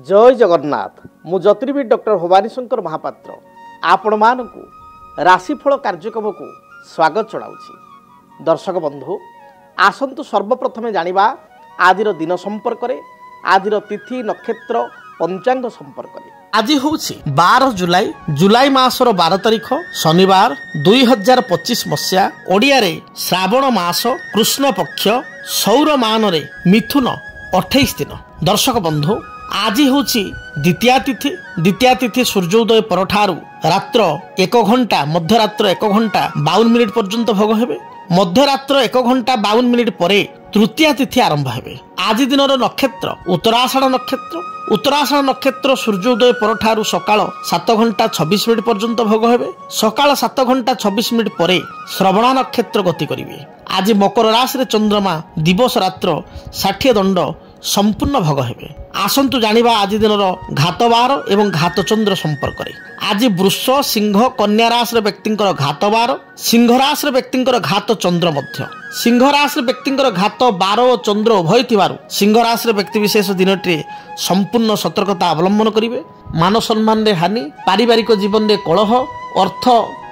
जय जगन्नाथ मु ज्योतिर्विद डॉक्टर भवानी शंकर महापात्र आपण मानकु राशिफल कार्यक्रम को स्वागत चढ़ाऊँगी। दर्शक बंधु आसतु सर्वप्रथमे जानिबा आदिर दिन संपर्क में आदिर तिथि नक्षत्र पंचांग संपर्क में। आज हूँ 12 जुलाई जुलाई मासर 12 तारिख शनिवार 2025 मसीहा ओडिया रे श्रावण मास कृष्ण पक्ष सौर मान रे मिथुन 28 दिन। दर्शक बंधु आज हूँ द्वितीया तिथि सूर्योदय परठारु रात्र 1 घंटा मध्यरात्र 1 घंटा 52 मिनिट पर्यंत भोग हेबे। मध्यरात्र 1 घंटा 52 मिनिट परे तृतीया तिथि आरंभ हेबे। आज दिन नक्षत्र उत्तराषाढ़ नक्षत्र सूर्योदय परठारु सकाळ 7 घंटा 26 मिनिट पर्यंत भोग हेबे। सकाळ 7 घंटा 26 मिनिट परे श्रवणा नक्षत्र गति करिवे। आज मकर राशि रे चंद्रमा दिवस रात्र 60 दंड संपूर्ण भोग हेबे। आसंतु जानिबा आज दिन घातवार एवं घातचंद्र संपर्क रे। आज वृष सिंह कन्या राशि व्यक्तिंकर घातवार सिंह राशि व्यक्तिंकर घात चंद्र मध्य सिंह राशि व्यक्तिंकर घात बार और चंद्र उभय थिबारु सिंह राशि व्यक्ति विशेष दिनटे संपूर्ण सतर्कता अवलंबन करिवे। मान सम्मान रे हानि पारिवारिक जीवन रे कलह अर्थ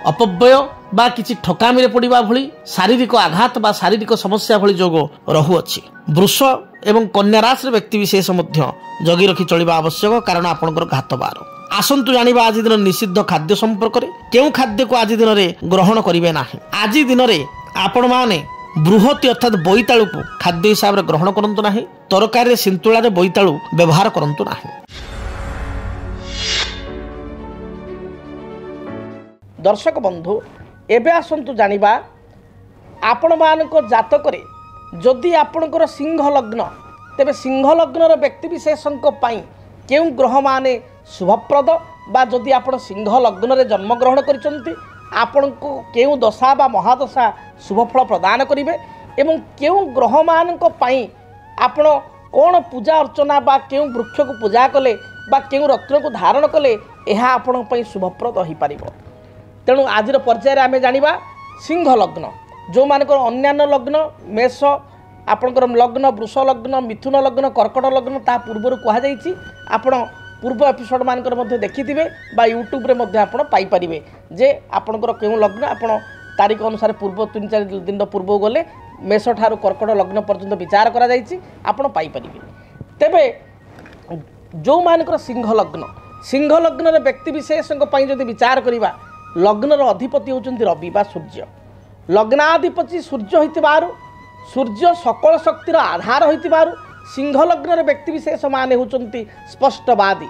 अपव्यय बा किछि ठकामी रे पड़िबा भली शारीरिक आघात बा शारीरिक समस्या भली जोग रहु अछि। वृष एवं कन्या राशि व्यक्ति विशेष मध्य जगी रखी चलिबा आवश्यक कारण आपनकर घात बार। आसंतु जानिबा आज दिन निषिद्ध खाद्य संपर्क रे केउ खाद्य को आज दिन रे ग्रहण करिवे नाही। आज दिन रे आपण माने बृहति अर्थात बोईतालु को खाद्य हिसाब रे ग्रहण करंतु नाही। तरकारी रे सिंतुळा रे बोईतालु व्यवहार करंतु नाही। दर्शक बंधु एबे आसंतु जानिबा आपण मानको जातक रे जदि आपणकर सिंह लग्न तेबे सिंह लग्नर व्यक्ति विशेषक पई केउ ग्रह माने शुभप्रद बा जदि आपण सिंह लग्न रे जन्म ग्रहण करिसंती आपनको केउ दशा बा महादशा शुभफल प्रदान करिवे एवं केउ ग्रह मानक पई आपण कोन पूजा अर्चना बा केउ वृक्ष को पूजा कले बा केउ रत्न को धारण कले एहा आपण पई शुभप्रद होई परिबो। तेणु आजिर पर्यायर आमे जानिबा सिंह लग्न जो मानकर अन्यान्य लग्न मेष आपणकर लग्न वृष लग्न मिथुन लग्न कर्कट लग्न ता पूर्व कहा जाइछि। आपण पूर्व एपिसोड मानकर मध्य देखिथिबे बा यूट्यूब रे मध्य आपण पाई परिबे जे आपणकर केउ लग्न आपण तारीख अनुसार पूर्व 3-4 दिन पूर्व गले मेष ठारू कर्कट लग्न पर्यंत विचार करा जाइछि आपण पाई परिबे। तेबे जो मानकर सिंह लग्न रे व्यक्ति विशेषक पई जदि विचार करिबा लग्नर अधिपति होचंती रवि बा सूर्य। लग्नाधिपति सूर्य होइतिबारु सूर्य सकल शक्तिर आधार होइतिबारु सिंह लग्नर व्यक्ति विशेष माने होचंती स्पष्टवादी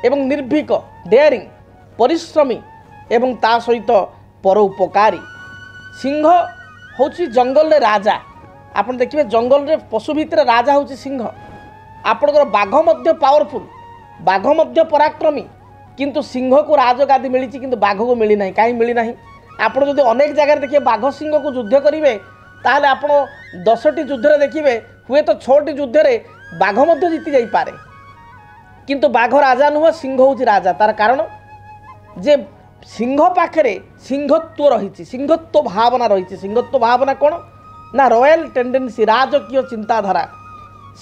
एवं निर्भीक डेयरिंग परिश्रमी एवं ता सहित परोपकारी। सिंह होची जंगल रे राजा। आपण देखिबे जंगल रे पशु भितर राजा होची सिंह। आपणकर बाघ मध्य पावरफुल बाघ मध्य पराक्रमी किंतु सिंह को राजगादी मिली किंतु बाघ को मिली नहीं। कहीं मिली नहीं आपण जदि अनेक जगह देखिए बाघ सिंह को युद्ध करेंगे ताहले आपण 10टी युद्ध देखिए हुए तो 6टी युद्ध रे बाघ मध्य जीति जाई पारे किंतु बाघ राजा नुह सिंह होची राजा। तार कारण जे सिंह पाखरे सिंहत्व रही सिंहत्व भावना रही। सिंहत्व भावना कौन ना रॉयल टेंडेंसी राजकीय चिंताधारा।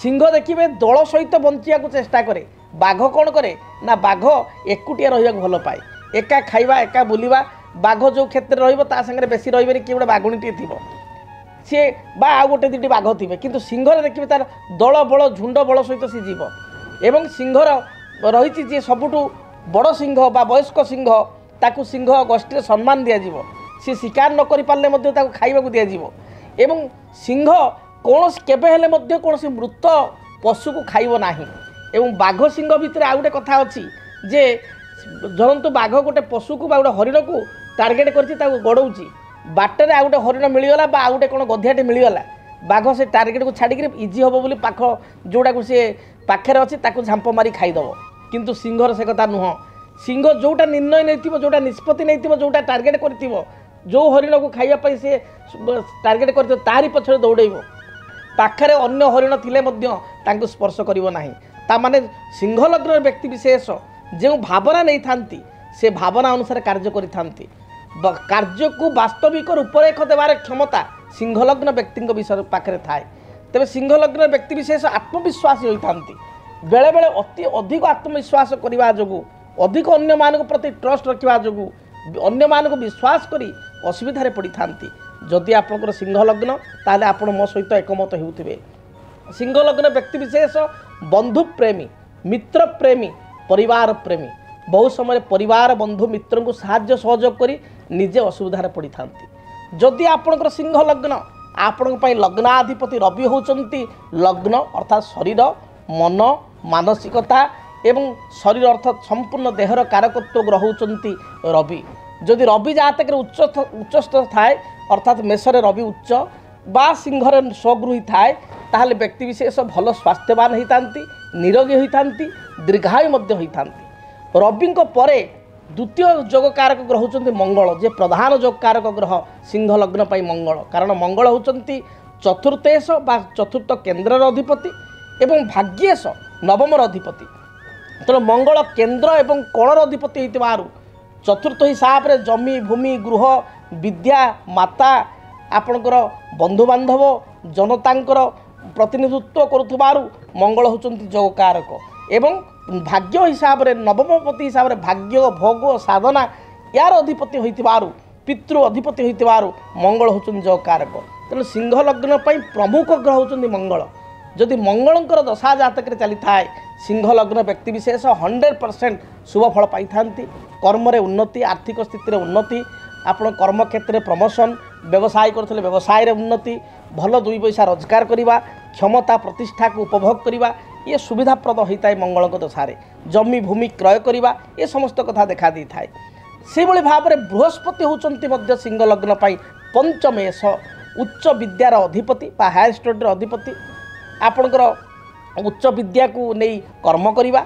सिंह देखिए दल सहित बंचिया को चेष्टा करे। बाघ कौन करे ना बाघ एकुटिया रहिया भल पाए एका खाइबा एका बुलिबा। बाघ जो क्षेत्र रहिबो ता संगे बेसी रहिबे कि गोटे बाघुणीटी थिबो सी बा आ गोटे दुटी बाघ थिबे किंतु सिंह रे देखिबे तार दल बल झुंड बल सहित सी जीव एवं सिंहर रही जे सबुठु बड़ सिंह बा वयस्क सिंह ताकू सिंह गोष्ठी सम्मान दिया जीवो। सी शिकार न करि पारले मध्ये ताकू खाइबा को दिया जीवो एवं सिंह कोन केबे हेले मध्ये कोनसी मृत पशु को खाइबो नाही। एवं बाघ सिंह भितर आ गोटे कथा अछि जे धरंतु बाघ गोटे पशु को बा गोटे हरिण को टार्गेट करछि ताकू गडौछि बाटरे आ गोटे हरिण मिलिगला बा आ गोटे कोन गधियाटे मिलिगला बाघ से टार्गेट को छाड़ी इजी हम बोली पाख जोड़ा को सी पाखे अच्छी ताकू झांप मारी खाईदेव किंतु सिंहर से कथा नुह। सिंह जोटा निर्णय नहीं जोटा निष्पत्ति नहीं जोटा टार्गेट कर जो हरिण को खाइबा से टार्गेट कर तारी पछरे दौड़ेब पाखरे अन्य हरिण थिले मध्य तांको स्पर्श करिवो नाही। ता माने सिंह लग्न व्यक्ति विशेष जो भावना नहीं थांती से भावना अनुसार कार्य करि थांती। कार्य को वास्तविक रूपरेख देवार क्षमता सिंहलग्न व्यक्ति विषय पाखे थाए। तेज सिंहलग्न व्यक्ति विशेष आत्मविश्वासी होती बेले बेले अति अधिक आत्मविश्वास करने जो अधिक अन्य मान प्रति ट्रस्ट रखा जो अन्य मान विश्वास करी असुविधा पड़ी था जदि आपंकर सिंह लग्न ताले आपण मो सहित एकमत होउथिबे। सिंह लग्न व्यक्ति विशेष बंधु प्रेमी मित्र प्रेमी परिवार प्रेमी बहुत समय परिवार बंधु मित्र को साहाय्य सहयोग करी निजे असुविधा पड़ी था। जदि आपंकर सिंह लग्न आपण लग्नाधिपति रवि होचंती लग्न अर्थात शरीर मन मानसिकता एवं शरीर अर्थात संपूर्ण देहर कारकत्व ग्रह होचंती रवि। जदि रवि जातक उच्चस्थ थाए अर्थात मेषरे रवि उच्च बा सिंहरे स्वगृही थाए ताहले व्यक्ति विशेष भल स्वास्थ्यवान होता निरोगी होता दीर्घायु होता। रवि परे द्वितीय जोगकारक ग्रह होचंती मंगल जे प्रधान जोगकारक ग्रह सिंह लग्न पाई मंगल कारण मंगल होचंती चतुर्थेश बा चतुर्थ केन्द्रर अधिपति एवं भाग्येश नवमर अधिपति। तेणु मंगल केन्द्र एवं कोणर अधिपति होइतिबारु चतुर्थ हिसाब रे जमी भूमि गृह विद्या माता आपणकर बंधुबांधव जनतांकर प्रतिनिधित्व करुथबारु मंगल होचंती जोगकारक एवं भाग्य हिसाब रे नवमपति हिसाब रे भाग्य भोग साधना यार अधिपति होइतिबारु पितृ अधिपति होइतिबारु मंगल होचंती जोगकारक। तेणु सिंह लग्न पई प्रमुख ग्रह होचंती मंगल। जदि मंगलंकर दशा जातक चली थाए सिंह लग्न व्यक्ति विशेष 100% शुभ फल पाई थांती। कर्म रे उन्नति आर्थिक स्थिति रे उन्नति आपण कर्म क्षेत्र में प्रमोशन व्यवसाय करथिले व्यवसाय रे उन्नति भल दुई पैसा रोजगार करिबा क्षमता प्रतिष्ठा को उपभोग करिबा ये सुविधाप्रद होता है। मंगल दशारे जमी भूमि क्रय करिबा ये समस्त कथा देखा दी थाए। से भली भाव में बृहस्पति होचंती मध्य सिंह लग्न पाई पंचमेश उच्च विद्यार अधिपति बा हायर स्टडीर अधिपति आपणकर उच्च विद्या को नहीं कर्म करिबा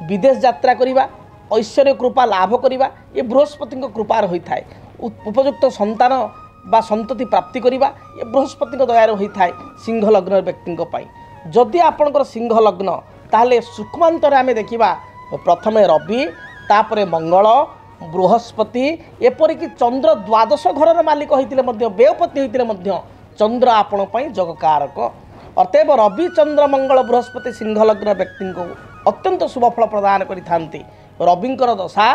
विदेश यात्रा करिबा ऐश्वर्य कृपा लाभ करिबा ये बृहस्पति कृपार होता है। उपयुक्त संतान बा संतति प्राप्ति करिबा ये बृहस्पति दयार होता है सिंह लग्न व्यक्ति पाई। जदि आपणकर सिंह लग्न ताहले सूक्ष्मांतर आमे देखिबा प्रथमे रवि तापरे मंगल बृहस्पति एपरिक चंद्र द्वादश घर मालिक होइतिले मध्य व्ययपति होइतिले मध्य चंद्र आपण पई जगकारक। अतएव रवि चंद्र मंगल बृहस्पति सिंह लग्न व्यक्ति को अत्यंत शुभ फल प्रदान करिथांती। रविंकर दशा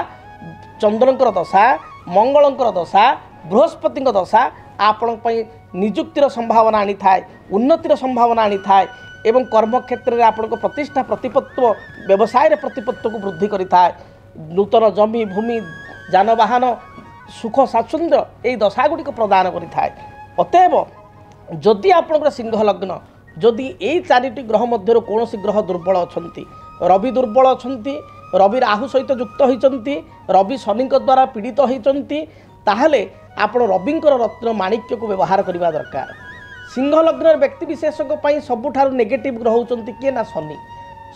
चंद्रंकर दशा मंगलंकर दशा बृहस्पति दशा आपण पई निजुक्तिर संभावना आनी थाए उन्नतिर संभावना आनी थाए एवं कर्म क्षेत्र में आपण प्रतिष्ठा प्रतिपत्व व्यवसाय प्रतिपत्व को वृद्धि करिथाए। नूतन जमी भूमि जानवाहन सुख स्वाच्छंद्य यही दशा गुड़िक प्रदान करिथाए। अतएव जदि आपणकर सिंह लग्न जदि यही चारिटी ग्रह मध्य कौन ग्रह दुर्बल अच्छा रवि दुर्बल अच्छा रवि राहु सहित युक्त होती रवि शनि द्वारा पीड़ित होती ताहले आपण रविंकर रत्न माणिक्य को व्यवहार करने दरकार। सिंह लग्न व्यक्ति विशेष सबुठार नेगेटिव ग्रह होचंती किए ना शनि।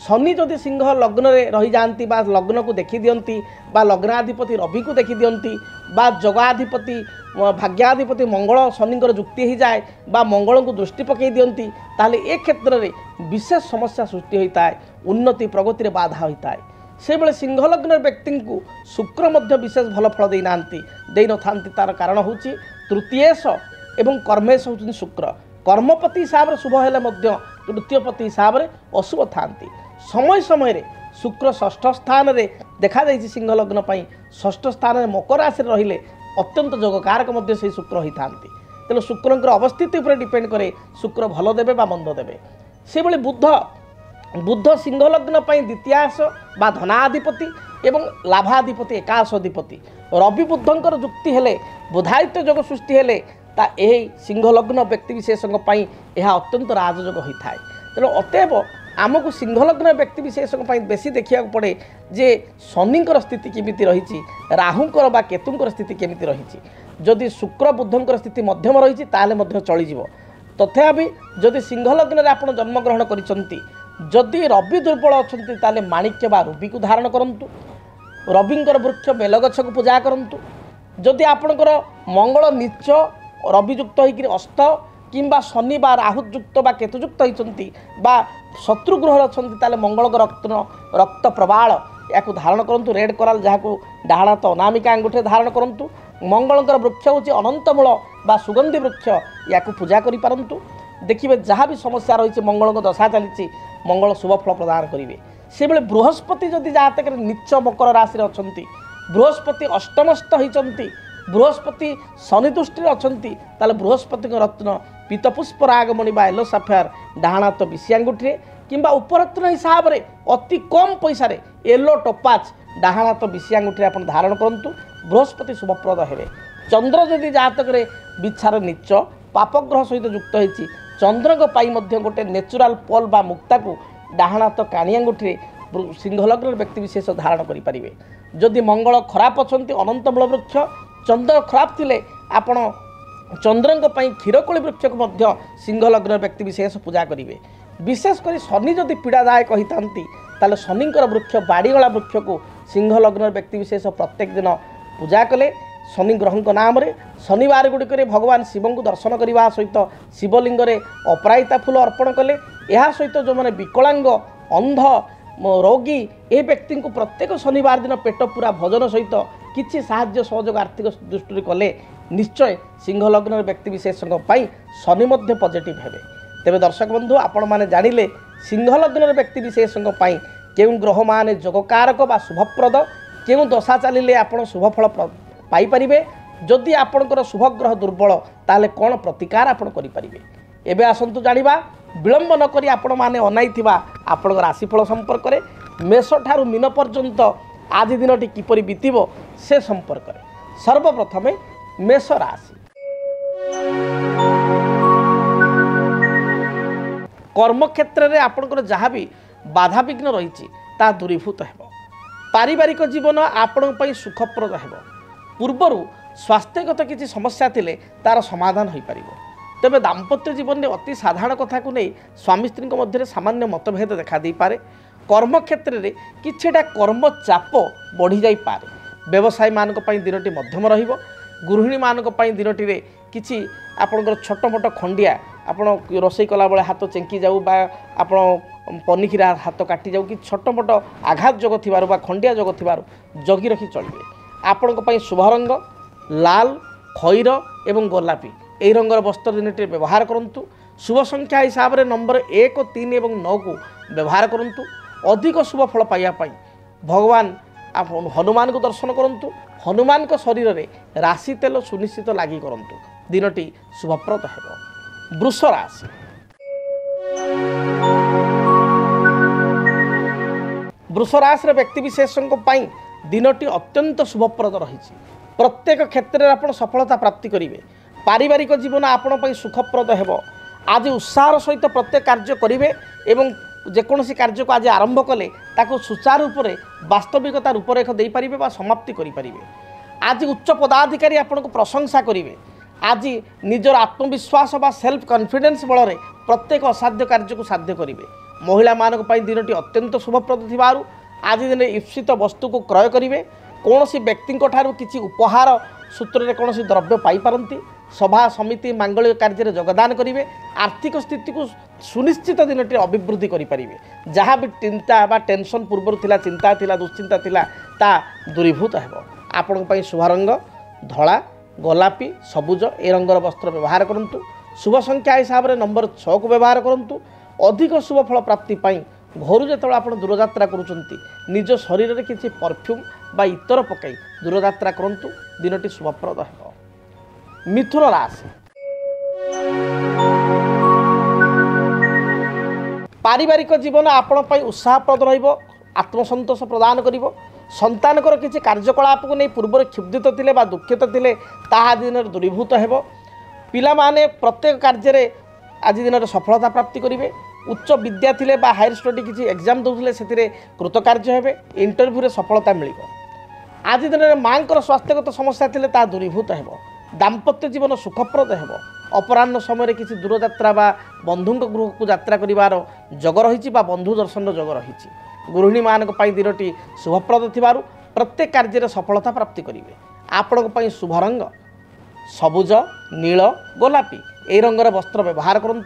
शनि जदि सिंह लग्न रे रही जाती बा लग्न को देखी दियंती बा लग्नाधिपति रवि को देखी दियंती बा जगाधिपति भाग्याधिपति मंगल शनिकर युक्ति हो जाए बा मंगल को दृष्टि पकई दियंती ताहले ए क्षेत्र में विशेष समस्या सृष्टि होता है उन्नति प्रगति में बाधा होता है। से बेले सिंह लग्न व्यक्ति को शुक्र मध्य विशेष भल फल दे न था तार कारण हूँ तृतीयेश एवं कर्मेश होती शुक्र कर्मपति हिसाब से शुभ हेले मध्य तृतीयपति हिसाब से अशुभ था। समय समय शुक्र षष्ठ स्थान रे देखा जाइए सिंह लग्न पाई षष्ठ स्थान में मकर राशि रहिले अत्यंत जोगकारक मध्य से शुक्र होता। तेणु शुक्रंकर अवस्थिति पर डिपेंड करे शुक्र भल देवे बा मंद देवे। से भली बुध सिंह लग्न पाई द्वितीयाश बा धनाधिपति एवं लाभाधिपति एकाश अधिपति रवि बुद्धंकर युक्ति हेले बुधायित्व जोग सृष्टि हेले ता यही सिंह लग्न व्यक्ति विशेषों यह अत्यंत राजयोग होता है। तेणु अतएव आमको सिंह लग्न व्यक्ति विशेषों बेसी देखा पड़े जे शनिकर स्थिति केमिति रही राहुंकर बा केतुंकर स्थिति केमिति रही। जदि शुक्र बुधंकर स्थिति मध्यम रही ताले चलीजिव। तथापि जदि सिंह लग्न रे आपण जन्मग्रहण करिसंती जदि रवि दुर्बल अच्छा ताले माणिक्य बा रूबी को धारण करंतु रविंकर वृक्ष बेलगछ को पूजा करंतु। जदि आपणकर मंगल नीच रवियुक्त होकर अस्त किंबा शनि बा राहुयुक्त बा केतुयुक्त होती बा शत्रुग्रह अच्छा मंगल रक्त प्रबाल या धारण करूँ रेड कराल जहाँ डाण तो अनामिका अंगूठे धारण करूँ। मंगलंकर वृक्ष हूँ अनंतमूल बा सुगंधी वृक्ष या पूजा करूँ। देखिए जहाँ भी समस्या रही मंगल दशा चली मंगल शुभ फल प्रदान करेंगे। से बृहस्पति जदि जातक नीच मकर राशि अच्छी बृहस्पति अष्टमस्थ होती बृहस्पति शनि दृष्टि अच्छा बृहस्पति रत्न पीतपुष्प रागमणि बा येलो साफायर डाण हाथ बिशी आंगुठी किंबा उपरत्न हिसाब से अति कम पैसा येलो टोपाच डाण हाथ बिशी आंगुठी आप धारण करूँ बृहस्पति शुभप्रद हे। चंद्र जदि जातक विचार नीच पापग्रह सहित युक्त होती चंद्र गोटे नेचुराल पल बा मुक्ता को डाण हाथ काणी आंगुठी सिंह लग्न व्यक्ति विशेष धारण करेंगे। जदि मंगल खराब अच्छा अनंत मूल वृक्ष चंद्र खराब थिले आपण चंद्रंक क्षीरकोली वृक्ष को सिंह लग्न व्यक्ति विशेष पूजा करेंगे। विशेषकर शनि जदि पीड़ादायक होता शनिंकर वृक्ष बाड़ीगला वृक्ष को सिंह लग्न व्यक्ति विशेष प्रत्येक दिन पूजा कले शनि ग्रह नाम शनिवार गुड़िक भगवान शिव को दर्शन करने सहित शिवलिंग अपराजिता फूल अर्पण कले यह सहित जो मैंने विकलांग अंध रोगी ए व्यक्ति को प्रत्येक शनिवार दिन पेट पूरा भोजन सहित किसी साहाय्य सहयोग आर्थिक दृष्टि कले निश्चय सिंह लग्न व्यक्ति विशेष शनि मध्य पॉजिटिव हेबे। तेबे दर्शक बंधु आपण माने जानिले सिंह लग्न व्यक्ति विशेष केउं ग्रह माने जोगकारक बा शुभप्रद केउं दशा चलिले आपण शुभफल पाई परिबे जदि आपणकर शुभ ग्रह दुर्बल ताले कौन प्रतिकार आपण करि परिबे। एबे आसंतु जानिबा विलंब न करी आपण माने अनाइथिबा आपण राशिफल संपर्क में मेष ठारू मीन पर्यंत आज दिनटी किपरि बीतिबो से संपर्क में। सर्वप्रथमे मेष राशि कर्म क्षेत्र में आपणकर जहाँ भी बाधा विघ्न रही दूरीभूत हो। पारिवारिक जीवन आपण सुखप्रद हो। पूर्वर स्वास्थ्यगत किसी समस्या थिले तार समाधान हो पार। तेबे दाम्पत्य जीवन में अति साधारण कथा को नहीं स्वामी स्त्री मध्य सामान्य मतभेद देखा दे पारे। कर्म क्षेत्र में किछिटा कर्म चाप बढ़ी जाई पारे। व्यवसायी मानक पई दिनटी मध्यम रहिबो। गृहिणी मानक पई दिनटी रे किछि आपनकर छोट मोट खंडिया आपण रोषेई कला बेले हाथ चेंकी जाऊ बा आपण पनिकिरा हाथ काटी जाऊ कि छोट मोट आघात जोग थिबारु बा खंडिया जोग थिबारु जगी रखी चलिए। आपण पई शुभ रंग लाल खैर एवं गोलापी यही रंगर वस्त्र दिनटी व्यवहार करूँ। शुभ संख्या हिसाब से नंबर 1 3 और 9 को व्यवहार करूँ। अधिक शुभ फल पाइबापी भगवान आप हनुमान को दर्शन करूँ। हनुमान को शरीर में राशि तेल सुनिश्चित लगी करूँ। दिनटी शुभप्रद हो। वृष राशि वृष राशि व्यक्ति विशेष दिनटी अत्यंत शुभप्रद रही। प्रत्येक क्षेत्र में आप सफलता प्राप्ति करेंगे। पारिवारिक जीवन आपण सुखप्रद हो। आज उत्साह सहित प्रत्येक कार्य करेंगे एवं जेकोसी कार्य को आज आरंभ कले ताको सुचारू रूप से वास्तविकता रूपरेख दे पारिबे बा समाप्ति करि पारिबे। आज उच्च पदाधिकारी आपण को प्रशंसा करेंगे। आज निजर आत्मविश्वास बा सेल्फ कॉन्फिडेंस बल में प्रत्येक असाध्य कार्य को साध्य करेंगे। महिला मानक पई दिनटी अत्यंत शुभप्रद थिबारु आज दिन ईप्सित वस्तु को क्रय करेंगे। कौन सी व्यक्ति किसी उपहार सूत्र में कौन द्रव्य पाइपारती। सभा समिति मांगलिक कार्य में योगदान करेंगे। आर्थिक स्थिति को सुनिश्चित दिनटी अभिवृद्धि करेंगे। जहाँ भी चिंता बा टेंशन पूर्वर थिला चिंता थिला दुश्चिंता थिला ता दूरीभूत हो। आपण शुभ रंग धला गोलापी सबुज ए रंगर वस्त्र व्यवहार करूँ। शुभ संख्या हिसाब से नंबर 6 को व्यवहार करूँ। अधिक शुभ फल प्राप्ति घर जो आप दूरयात्रा करुँच निज शरीर में किसी परफ्यूम बा इतर पकई दूरयात्रा करूँ। दिनटी शुभप्रद हो। मिथुन राशि पारिवारिक जीवन आपण उत्साहप्रद रहिबो। आत्मसंतोष प्रदान करिबो। संतानकर किसी कार्यकलाप को नहीं पूर्व क्षुब्धित थिले बा दुखित थिले ताहा दिन दूरीभूत हेबो। पिला माने प्रत्येक कार्य आज दिन सफलता प्राप्ति करेंगे। उच्च विद्या थिले बा हायर स्टडी किसी एग्जाम दौले से कृतकार्य हेबे। इंटरव्यू सफलता मिल आज दिन में माँ स्वास्थ्यगत समस्या थिले ता दूरीभूत हेबो। दाम्पत्य जीवन सुखप्रद हेबो। अपराह्न समय किसी दूरयात्रा बा बंधु गृह को यात्रा करिवार जग रही बंधु दर्शन जग रही। गृहिणी मानक पई दिनटी शुभप्रद थिबारु प्रत्येक कार्य में सफलता प्राप्ति करेंगे। आपण शुभ रंग सबुज नील गोलापी ए रंगर वस्त्र व्यवहार करूँ।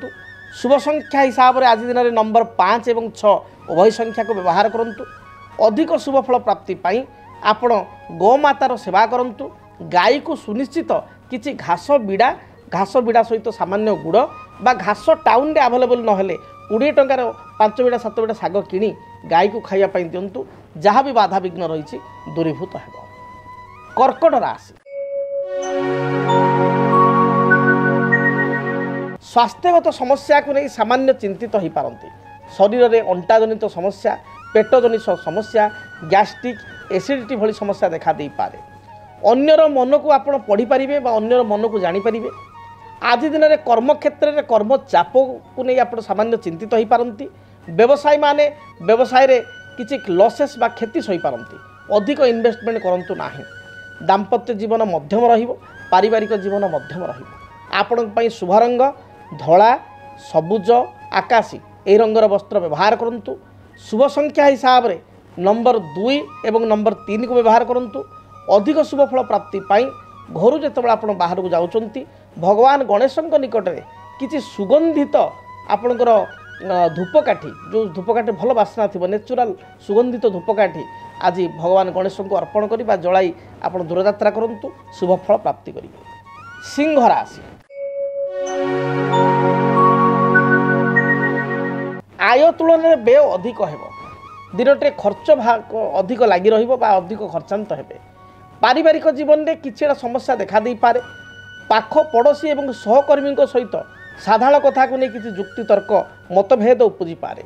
शुभ संख्या हिसाब से आज दिन में नंबर 5 और 6 उभय संख्या को व्यवहार करूँ। अधिक शुभ फल प्राप्ति आपण गोमातार सेवा करूँ। गाई को सुनिश्चित किसी घास बिड़ा सहित सामान्य गुड़ बा घास टाउन रे अवेलेबल नहेले 20 टंकार 5 बिड़ा 7 बिड़ा शाग किणी गाई को खाइबा दिंतु जहाँ भी बाधा विघ्न रही दूरीभूत हो। कर्कट राशि स्वास्थ्यगत समस्या को नहीं सामान्य चिंतित हो पारती। शरीर में अंटाजनित समस्या, पेटजनित समस्या, गैस्ट्रिक एसिडिटी भली समस्या देखा दे पारे। अन्यर मन को आप पढ़ी पारे, अन्यर मन को जानीपर। आज दिन में कर्मक्षेत्र में कर्म चाप को नहीं आप सामान्य चिंतित हो पारती। व्यवसायी माने व्यवसाय रे किसी लसेस बा क्षति सही पारती। अधिक इन्वेस्टमेंट करंतु नाही। दाम्पत्य जीवन मध्यम रहिबो, पारिवारिक जीवन मध्यम रहिबो। आपन पई शुभ रंग धला, सबुज, आकाशी ए रंगर वस्त्र व्यवहार करंतु। शुभ संख्या हिसाब रे नंबर 2 एवं नंबर 3 को व्यवहार करंतु। अधिक शुभ फल प्राप्ति पाई घर जेतबेला आपण बाहर को जाउचंती भगवान गणेशଙ୍କ निकटरे किछि सुगंधित आपणकर धूपकाठी, जो धूपकाठी भल बास्ना थी नेचुराल सुगंधित धूपकाठी आज भगवान गणेश को अर्पण करी जलाई आप दूरयात्रा करूँ, शुभ फल प्राप्ति करेंगे। सिंह राशि आय तुलन में व्यय अधिक हो। दिनटे खर्च अधिक लगी अधिक खर्चांत हे। पारिवारिक जीवन में किसी समस्या देखा दे पारे। पाख पड़ोशी और सहकर्मी सहित साधारण कथा को नहीं किसी जुक्ति तर्क मतभेद उपजी पारे।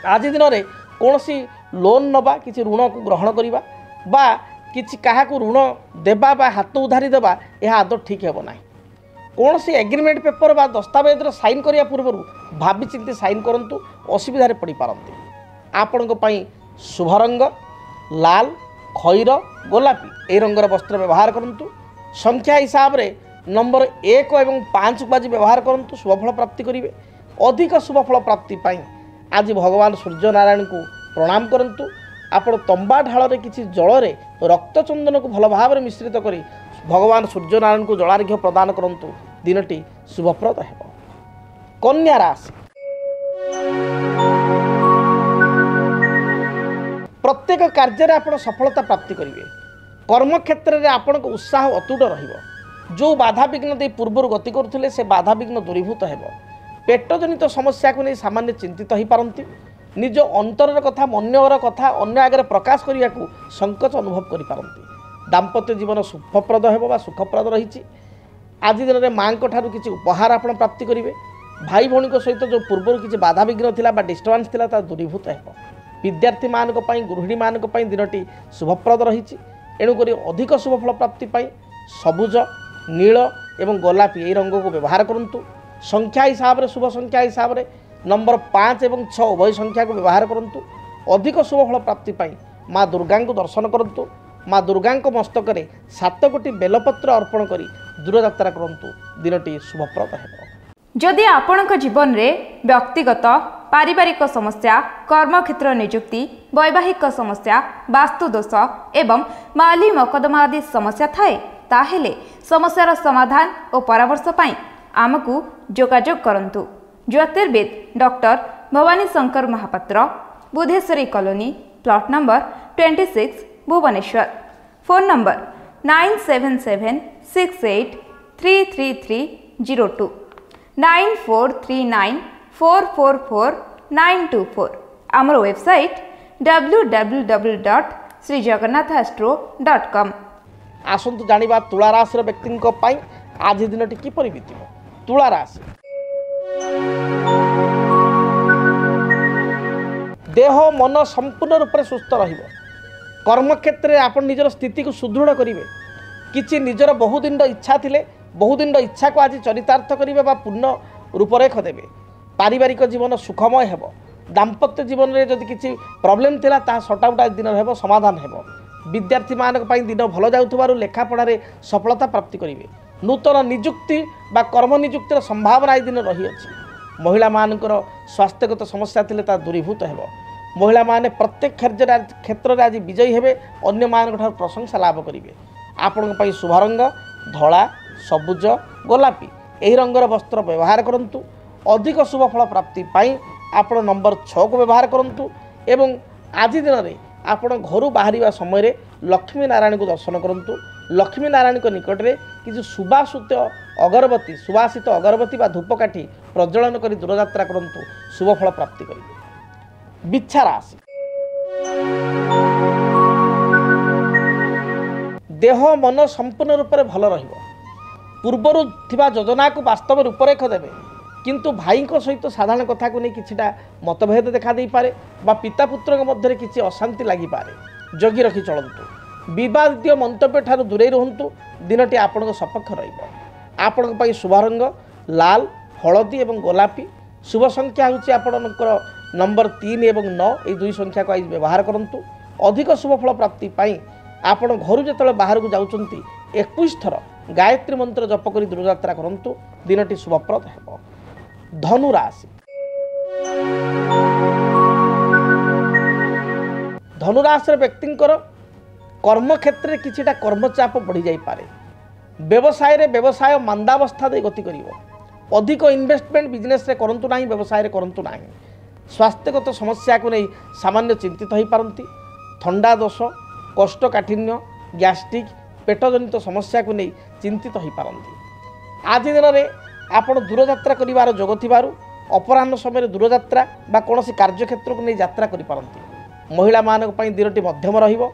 आज दिन में कौन सी लोन नवा, किसी ऋण को ग्रहण करवा बा किसी क्या ऋण देवा बा हाथ उधारी देवा यह आदौ ठीक है ना। कौन सी एग्रीमेंट पेपर बा दस्तावेज साइन करने पूर्व भावी चिंती साइन करूँ, असुविधा पड़ पारती। आपण शुभ रंग लाल, खैर, गोलापी ए रंगर वस्त्र व्यवहार करूँ। संख्या हिसाब रे नंबर 1 और 5 को आज व्यवहार करूँ, शुभफल प्राप्ति करेंगे। अधिक शुभफल प्राप्ति पाई आज भगवान सूर्य नारायण को प्रणाम करूँ। आपण तंबा ढाल में किसी जल में रक्तचंदन को भल भाव मिश्रित कर भगवान सूर्य नारायण को जलार्घ्य प्रदान करूँ, दिनटी शुभप्रद हो। कन्या राशि प्रत्येक कार्य में आप सफलता प्राप्ति करेंगे। कर्मक्षेत्र में आपण उत्साह अतुट रहिबो। जो बाधा विघ्न दे पूर्वर गति करुले से बाधा विघ्न दूरीभूत हो। पेटजनित समस्या को नहीं सामान्य चिंतित हो पारती। निज अंतर कथा अन्यर कथा अन्य आगे प्रकाश करने को संकोच अनुभव करें। दाम्पत्य जीवन सुखप्रद हो सुखप्रद रही। आज दिन में माँ ठार किसी उपहार आप प्राप्ति करेंगे। भाई भौणी सहित जो पूर्व किसी बाधा विघ्न थिला बा डिस्टर्बांस थिला ता दूरीभूत हो। विद्यार्थी मानक पई गृहिणी मानक पई दिनटी शुभप्रद रही। एणुक अधिक शुभफल प्राप्ति पाई सबुज, नील एवं गोलापी यही रंग को व्यवहार करूँ। संख्या हिसाब रे शुभ संख्या हिसाब रे नंबर 5 और 6 उभय संख्या को व्यवहार करूँ। अधिक शुभफल प्राप्ति पाई माँ दुर्गा को दर्शन करूँ। माँ दुर्गा मस्तक में 7 कोटी बेलपत्र अर्पण कर दूरयात्रा करूँ, दिनटी शुभप्रद हो। जदि आपणक जीवन रे व्यक्तिगत पारिवारिक समस्या, कर्मक्षेत्र नियुक्ति, वैवाहिक समस्या, वास्तुदोष एवं माली मकदमा आदि समस्या थाए ताहेले समस्यार समाधान और परामर्श पाई आमकु जोगाजोग करंतु। ज्योतिर्विद doctor Bhabani Shankar Mahapatra, Budheswari colony, plot number 26, Bhubaneswar. Phone number 9776833302 9439444924। आमर वेबसाइट www.srijagannathastro.com। आसतु जानिबा तुला राशि व्यक्ति आज दिनटी किपरि बीतिब। तुला राशि देह मन संपूर्ण रूप से सुस्थ रहिबो। कर्मक्षेत्र में आप निजर स्थिति को सुदृढ़ करेंगे। किसी निजर बहुदिन इच्छा थिले बहुदिन इच्छा को आज चरितार्थ करेंगे बा पूर्ण रूपरेख देवे। पारिवारिक जीवन सुखमय हो। दाम्पत्य जीवन में जदि किसी प्रॉब्लम थिला ता सट आउट दिन हेबो समाधान हेबो। विद्यार्थी मानक पई दिन भल जाउथबारु लेखा पढ़ारे सफलता प्राप्ति करेंगे। नूतन नियुक्ति बा कर्म नियुक्तिर संभावना दिन रही अछि। महिला मानकर स्वास्थ्यगत समस्या थिले ता दूरीभूत हेबो। महिला माने प्रत्येक क्षेत्र में आज विजयी हेबे। अन्य मानक ठार प्रशंसा लाभ करेंगे। आपण पई शुभ रंग धला, सबुज, गोलापी यही रंगर वस्त्र व्यवहार करूँ। अधिक शुभ फल प्राप्ति पाई आपण नंबर 6 को व्यवहार करूँ। एवं आज दिन में आपण घर बाहर समय लक्ष्मी नारायण को दर्शन करूँ। लक्ष्मी नारायण निकट में किसी सुबासित अगरबत्ती बा धूपकाठी प्रज्वलन कर दूरयात्रा करूँ, शुभ फल प्राप्ति करेंगे। बिच्छा राशि देह मन संपूर्ण रूप से भल पूर्वर थिबा योजना को वास्तव रूपरेख देवे किंतु भाई सहित साधारण कथा को नहीं किछिटा मतभेद देखा दे पारे बा पिता पुत्र मध्य किसी अशांति लगी पारे जगी रखी चलतु विवादित मंतव्य ठारू दूरे रुहतु दिनटी आपण सपक्ष आपण शुभ रंग लाल हलदी एवं गोलापी शुभ संख्या होची आपणकर नंबर 3 एवं 9 ये दुई संख्या को आज व्यवहार करंतु अधिक शुभ फल प्राप्ति पाई आपण घर जो बाहर को जाउचंती 21 थर गायत्री मंत्र जप कर दूरयात्रा करंतु दिनटी शुभप्रद हेबो। धनु राशि धनुराशि व्यक्तिंकर कर्म क्षेत्र किछिटा कर्मचाप बढ़ी जाई पारे व्यवसाय मंदावस्था दे गति करिवो अधिक इन्वेस्टमेंट बिजनेस रे करंतु नाही व्यवसाय रे करंतु नाही स्वास्थ्यगत समस्या को नहीं सामान्य चिंतित हो पारती थंडा दोष कोष्ठकाठिन्य गैस्ट्रिक पेटजनित समस्या को नहीं चिंतित हो पारती आज दिन में आपण दूरयात्रा करिवार जोग थिबारु अपराह्न समय दूरयात्रा बा कोनोसी कार्यक्षेत्र को नहीं यात्रा करि पारती महिला मानक पई दिनटी मध्यम रहिबो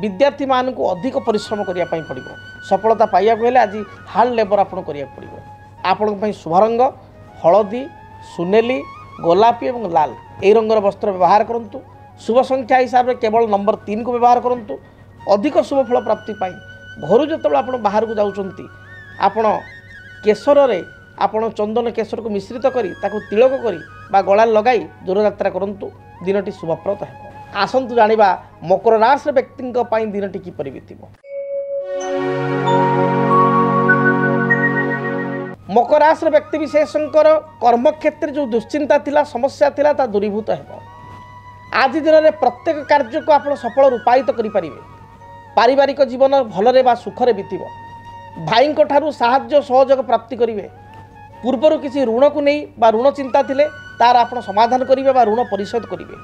विद्यार्थी मानक अधिक परिश्रम करिया पई पड़िबो सफलता पाइया को हेले आज हार्ड लेबर आपण करिया पड़िबो आपण पई शुभ रंग हलदी सुनेली गोलापी एवं लाल यही रंगर वस्त्र व्यवहार करंतु शुभ संख्या हिसाब से केवल नंबर 3 को व्यवहार करंतु अधिक शुभ फल प्राप्ति पाई घर जो आप बाहर को जाउचंती आपण केशर रे आपण चंदन केशर को मिश्रित करी ताको तिलक करी बा गला लगाई दूरयात्रा करंतु दिनटी शुभप्रद हेबो। आसंतु जानिबा मकर राशि व्यक्तिंक पई दिनटी किपरि बीतिबो। मकर राशि व्यक्ति विशेषकर कर्म क्षेत्र जो दुश्चिंता थिला समस्या थिला ता दूरीभूत हेबो। आज दिन में प्रत्येक कार्य को आप सफल रूपायित करें पारिवारिक जीवन भलरे बा सुखरे बीतब भाई ठारू साहाय्य सहयोग प्राप्ति करेंगे पूर्वर किसी ऋण को नहीं बा ऋण चिंता थिले तार आप समाधान करेंगे बा ऋण परिशोध करेंगे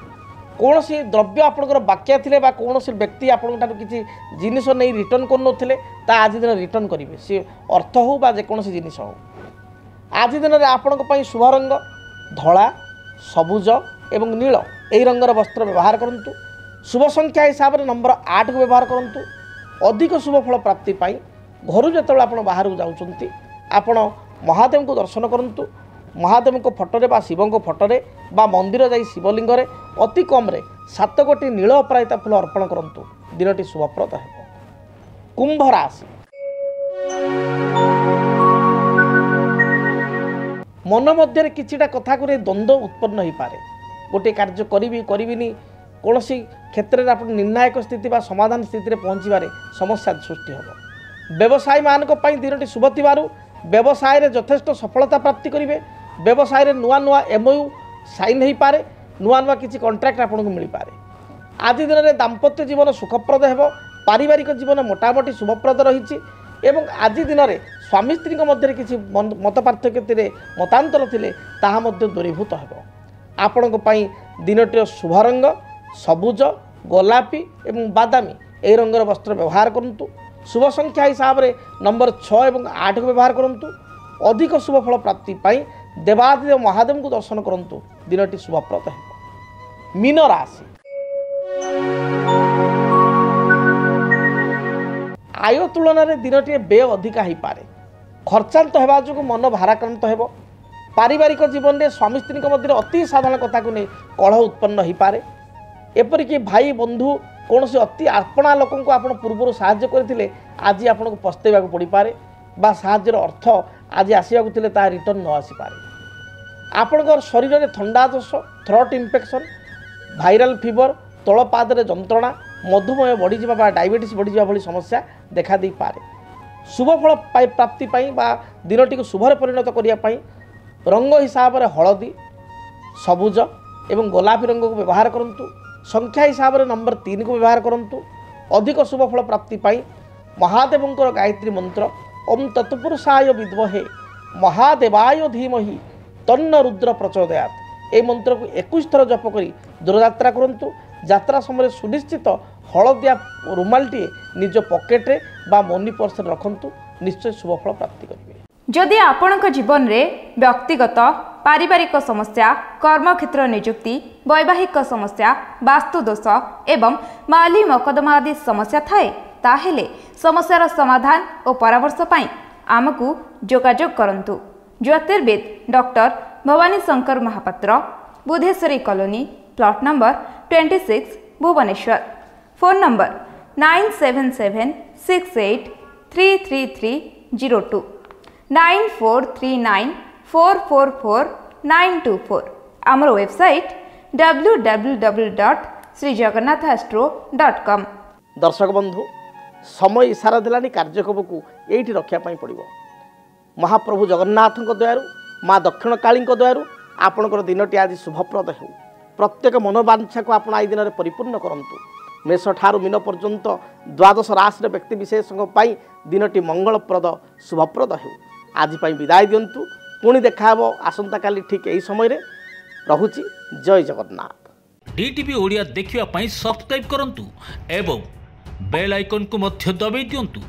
कौन सी द्रव्य आपंकर बाक्या थिले बा कौन सी व्यक्ति आपन किसी जिनिस नहीं रिटर्न कर आज दिन रिटर्न करेंगे सी अर्थ हो बा जेकोसी जिनिस हो। आज दिन में आपण शुभ रंग धला सबुज एवं नील यही रंगर वस्त्र व्यवहार करंतु शुभ संख्या हिसाब से नंबर 8 को व्यवहार करंतु अधिक शुभ फल प्राप्ति पाई घर जो आप बाहर को जाउचंती आपण महादेव को दर्शन करंतु महादेव को फटोरे बा शिव को फटोरे बा मंदिर जाई शिवलिंग रे अति कम रे 7 कोटी नील अपराजिता फूल अर्पण करंतु दिनटी शुभप्रद हेबो। कुंभ राशि मन मध्य किछिटा कथा को द्वंद्व उत्पन्न हो पारे गोटे कार्य करी कौन क्षेत्र में आप निर्णायक स्थिति बा समाधान स्थिति में पहुँचारे समस्या सृष्टि हो। व्यवसायी मानक पई दिनटी शुभ थिबारु व्यवसाय रे यथेष्ट सफलता प्राप्ति करेंगे व्यवसाय रे नुआ नुआ एमओयू साइन हो पारे नुआ नुआ किसी कंट्राक्ट आपको मिल पारे। आज दिन में दाम्पत्य जीवन सुखप्रद हेबो पारिवारिक जीवन मोटामोटी शुभप्रद रही एवं आज दिन में स्वामी स्त्री मध्य किसी मत पार्थक्य मतांतर थिले ताहा मध्य दूरीभूत हेबो। आपण दिनटीर शुभ रंग सबुज गोलापी एवं बादामी यही रंगर वस्त्र व्यवहार करंतु शुभ संख्या हिसाब से नंबर 6 एवं 8 को व्यवहार करंतु अधिक शुभ फल प्राप्ति पाई देवादिदेव महादेव को दर्शन करंतु दिनटी शुभप्रद हेबो। मीन राशि आय तुलन में दिनटी व्यय अधिका हो पारे खर्चांत होगा जो मन भाराक्रांत हेबो पारिवारिक जीवन में स्वामी स्त्री मध्य अति साधारण कथा को नहीं कलह उत्पन्न हो पारे एपरिक भाई बंधु कौन से अति आपणा लोक आप पूर्व साहाय्य करते आज आपको पस्तेवा पड़ पारे बा साहाय्यर अर्थ आज आसवाक ता रिटर्न न आसीपारे आपणकर शरीर में थंडा दोष थ्रोट इन्फेक्शन भाइराल फीवर तल पादरे जंत्रणा मधुमेह बढ़ीजा बा डायबिटीज बढ़ीजा भली समस्या देखा दे पारे। शुभ फल प्राप्ति बा दिनटी को शुभरे परिणत करने रंग हिसाब से हलदी सबुज एवं गोलापी रंग को व्यवहार करंतु संख्या हिसाब से नंबर 3 को व्यवहार करंतु अधिक शुभ फल प्राप्ति पाई महादेवंकर गायत्री मंत्र ओम तत्पुरुषाय विद्महे महादेवाय धीमहि तन्न रुद्र प्रचोदयात् ए मंत्र को 21 थर जप करी दूरयात्रा करंतु यात्रा समय सुनिश्चित हलदिया रुमालटी निज पकेट्रे बा मनी पर्स रखंतु निश्चय शुभ फल प्राप्ति करेंगे। जदि आपणक जीवन में व्यक्तिगत पारिवारिक समस्या कर्मक्षेत्र नियुक्ति वैवाहिक समस्या वास्तुदोष एवं माली मकदमा आदि समस्या थाए ताहेले समस्यार समाधान और परामर्श पाई आमको जोगाजोग करंतु। ज्योतिर्विद doctor Bhabani Shankar Mahapatra, Budheswari colony, plot number 26, Bhubaneswar. Phone number 9776833302 9439444924। आमर वेबसाइट www.srijagannathastro.com। दर्शक बंधु समय इशारा देलानी कार्यक्रम को यही रखापी पड़ो। महाप्रभु जगन्नाथ दयारू माँ दक्षिण काली दयारू आपणकर दिनटी आज शुभप्रद हो। प्रत्येक मनोवांछा को आपण आई दिन में परिपूर्ण करंतु। मेष ठारू मीन पर्यंत द्वादश राशि व्यक्ति विशेष दिनटी मंगलप्रद शुभप्रद हो। आज विदाय दिंतु। पुणी देखा आसंता काली ठीक यही समय रहुची। जय जगन्नाथ। डीटीवी ओडिया देखिवा सब्सक्राइब करंतु एवं बेल आइकन को दबाई दियंतु।